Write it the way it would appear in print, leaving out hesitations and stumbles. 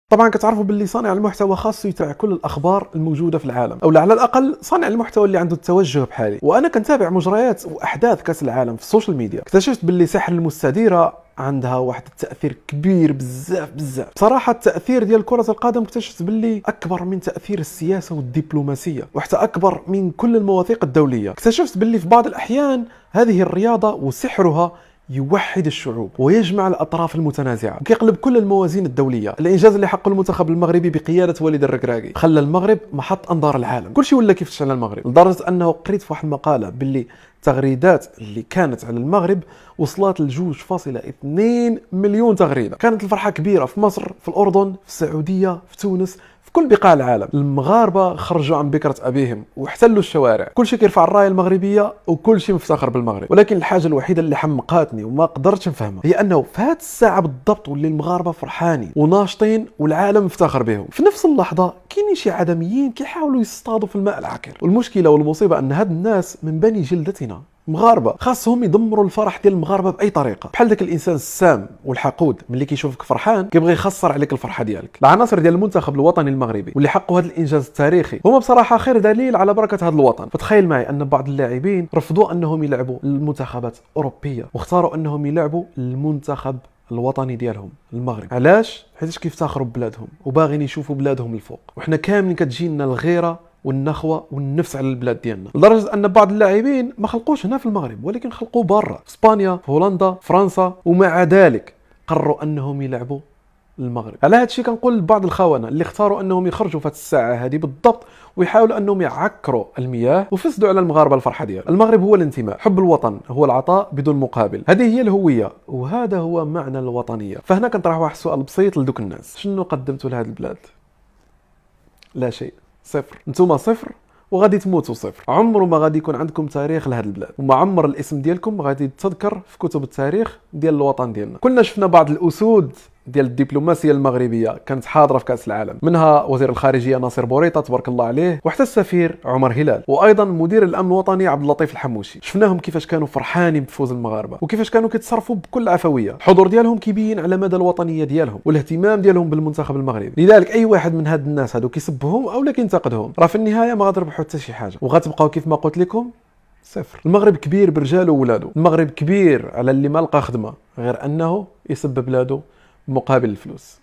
طبعا كتعرفوا باللي صانع المحتوى خاصو يتابع كل الاخبار الموجوده في العالم، او على الاقل صانع المحتوى اللي عنده التوجه بحالي. وانا كنتابع مجريات واحداث كاس العالم في السوشيال ميديا. اكتشفت باللي ساحل المستديره عندها واحد التاثير كبير بزاف. بصراحه التاثير ديال كره القدم اكتشفت باللي اكبر من تاثير السياسه والدبلوماسيه، وحتى اكبر من كل المواثيق الدوليه. اكتشفت باللي في بعض الاحيان هذه الرياضه وسحرها يوحد الشعوب ويجمع الاطراف المتنازعه وكيقلب كل الموازين الدوليه. الانجاز اللي حقه المنتخب المغربي بقياده وليد الركراكي خلى المغرب محط انظار العالم. كلشي ولا كيفاش على المغرب، لدرجه انه قريت في واحد المقاله باللي التغريدات اللي كانت على المغرب وصلت ل 2.2 مليون تغريده. كانت الفرحه كبيره في مصر، في الاردن، في السعوديه، في تونس، في كل بقاع العالم. المغاربه خرجوا عن بكره ابيهم واحتلوا الشوارع، كل شيء كيرفع الرايه المغربيه وكل شيء مفتخر بالمغرب. ولكن الحاجه الوحيده اللي حمقاتني وما قدرتش نفهمها هي انه في هذه الساعه بالضبط واللي المغاربه فرحانين وناشطين والعالم مفتخر بهم، في نفس اللحظه كاينين شي عدميين كيحاولوا يصطادوا في الماء العكر. والمشكله والمصيبه ان هاد الناس من بني جلدتنا مغاربه، خاصهم يدمروا الفرح ديال المغاربه باي طريقه. بحال داك الانسان السام والحقود ملي كيشوفك فرحان كيبغي يخسر عليك الفرحه ديالك. العناصر ديال المنتخب الوطني المغربي واللي حققوا هذا الانجاز التاريخي هما بصراحه خير دليل على بركه هذا الوطن. فتخيل معي ان بعض اللاعبين رفضوا انهم يلعبوا المنتخبات الاوروبيه واختاروا انهم يلعبوا المنتخب الوطني ديالهم المغرب. علاش؟ حيت كيفتخروا ببلادهم وباغيين يشوفوا بلادهم الفوق. وحنا كاملين كتجينا الغيره والنخوه والنفس على البلاد ديالنا، لدرجه ان بعض اللاعبين ما خلقوش هنا في المغرب ولكن خلقوا برا، في اسبانيا، في هولندا، فرنسا، ومع ذلك قرروا انهم يلعبوا المغرب. على هذا الشيء كنقول لبعض الخونه اللي اختاروا انهم يخرجوا في هذه الساعه هذه بالضبط ويحاولوا انهم يعكروا المياه وفسدوا على المغاربه الفرحه ديالهم. المغرب هو الانتماء، حب الوطن هو العطاء بدون مقابل، هذه هي الهويه وهذا هو معنى الوطنيه. فهنا كنطرح واحد السؤال بسيط لدوك الناس: شنو قدمتوا لهذه البلاد؟ لا شيء، صفر. نتوما صفر وغادي تموتوا صفر. عمره ما غادي يكون عندكم تاريخ لهذه البلاد، وما عمر الاسم ديالكم غادي يتذكر في كتب التاريخ ديال الوطن ديالنا. كلنا شفنا بعض الاسود ديال الدبلوماسيه المغربيه كانت حاضره في كاس العالم، منها وزير الخارجيه ناصر بوريطه تبارك الله عليه، وحتى السفير عمر هلال، وايضا مدير الامن الوطني عبد اللطيف الحموشي. شفناهم كيفاش كانوا فرحانين بفوز المغاربه وكيفاش كانوا كيتصرفوا بكل عفويه. الحضور ديالهم كيبين على مدى الوطنيه ديالهم والاهتمام ديالهم بالمنتخب المغربي. لذلك اي واحد من هاد الناس هادو كيسبهم او كينتقدهم راه في النهايه ما غتربحوا حتى شي حاجه وغتبقاو كيف ما قلت لكم صفر. المغرب كبير برجاله وولاده، المغرب كبير على اللي ما لقى خدمه غير انه يسب بلاده مقابل الفلوس.